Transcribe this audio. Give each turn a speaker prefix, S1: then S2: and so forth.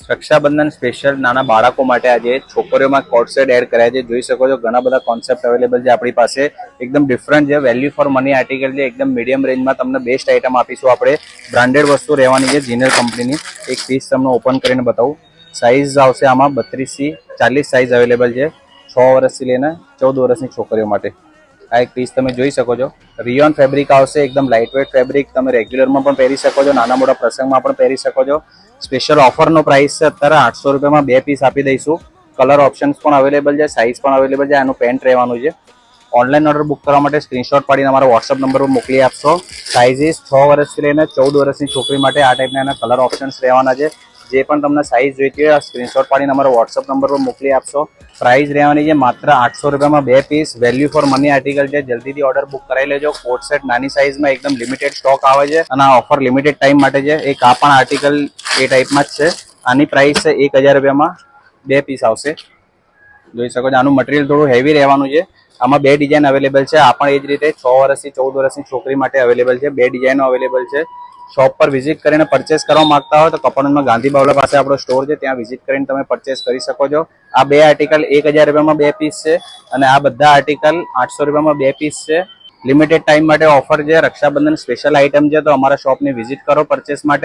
S1: Rakshabandhan special નાના બાળકો માટે આજે છોકરીઓમાં કોટ સેટ એડ કર્યા છે. જોઈ શકો છો ઘણા બધા કોન્સેપ્ટ અવેલેબલ છે આપણી પાસે. એકદમ ડિફરન્ટ છે, વેલ્યુ ફોર મની આર્ટિકલ છે. એકદમ મીડિયમ રેન્જમાં તમને બેસ્ટ આઇટમ આપીશું આપણે. બ્રાન્ડેડ વસ્તુ રહેવાની છે, જીનર કંપનીની. એક પીસ તમને ઓપન કરીને બતાવું. સાઇઝ આવશે આમાં 32 થી 40 સાઇઝ અવેલેબલ છે, 6 વર્ષથી લઈને 14 વર્ષની છોકરીઓ માટે. આ એક પીસ તમે જોઈ શકો છો. રિયોન ફેબ્રિક આવશે, એકદમ લાઇટવેટ ફેબ્રિક. તમે રેગ્યુલરમાં પણ પહેરી શકો છો, નાના મોટા પ્રસંગમાં પણ પહેરી શકો છો. સ્પેશિયલ ઓફરનો પ્રાઇસ છે અત્યારે 800 રૂપિયામાં 2 પીસ આપી દઈશું. કલર ઓપ્શન્સ પણ અવેલેબલ છે, સાઇઝ પણ અવેલેબલ છે. આનું પેન્ટ રહેવાનું છે. ઓનલાઈન ઓર્ડર બુક કરવા માટે સ્ક્રીનશોટ પાડીને અમારા વોટ્સઅપ નંબર પર મોકલી આપશો. સાઇઝીસ 6 વર્ષથી લઈને 14 વર્ષની છોકરી માટે આ ટાઈપના એના કલર ઓપ્શન્સ રહેવાના છે. જે પણ તમને સાઇઝ જોઈતી હોય સ્ક્રીનશોટ પાડીને અમારા વોટ્સઅપ નંબર પર મોકલી આપશો. પ્રાઇસ રહેવાની છે માત્ર 800 રૂપિયામાં 2 પીસ. વેલ્યુ ફોર મની આર્ટિકલ છે. જલ્દીથી ઓર્ડર બુક કરાવી લેજો. કોટ સેટ નાની સાઇઝમાં એકદમ લિમિટેડ સ્ટોક આવે છે અને આ ઓફર લિમિટેડ ટાઈમ માટે છે. એક આ પણ આર્ટિકલ એ ટાઈપમાં જ છે. આની પ્રાઇસ છે 1000 રૂપિયામાં 2 પીસ આવશે. જોઈ શકો છો. આનું મટીરિયલ થોડું હેવી રહેવાનું છે. આમાં 2 ડિઝાઇન અવેલેબલ છે. આ પણ એ જ રીતે 6 વર્ષથી 14 વર્ષની છોકરી માટે અવેલેબલ છે. 2 ડિઝાઇનો અવેલેબલ છે. શોપ પર વિઝિટ કરીને પરચેસ કરવા માંગતા હોય તો કપડવંજમાં ગાંધી બાવલા પાસે આપણો સ્ટોર છે, ત્યાં વિઝિટ કરીને તમે પરચેસ કરી શકો છો. આ 2 આર્ટિકલ 1000 રૂપિયામાં 2 પીસ છે અને આ બધા આર્ટિકલ 800 રૂપિયામાં 2 પીસ છે. લિમિટેડ ટાઈમ માટે ઓફર છે. રક્ષાબંધન સ્પેશિયલ આઇટમ છે, તો અમારા શોપની વિઝિટ કરો પરચેસ માટે.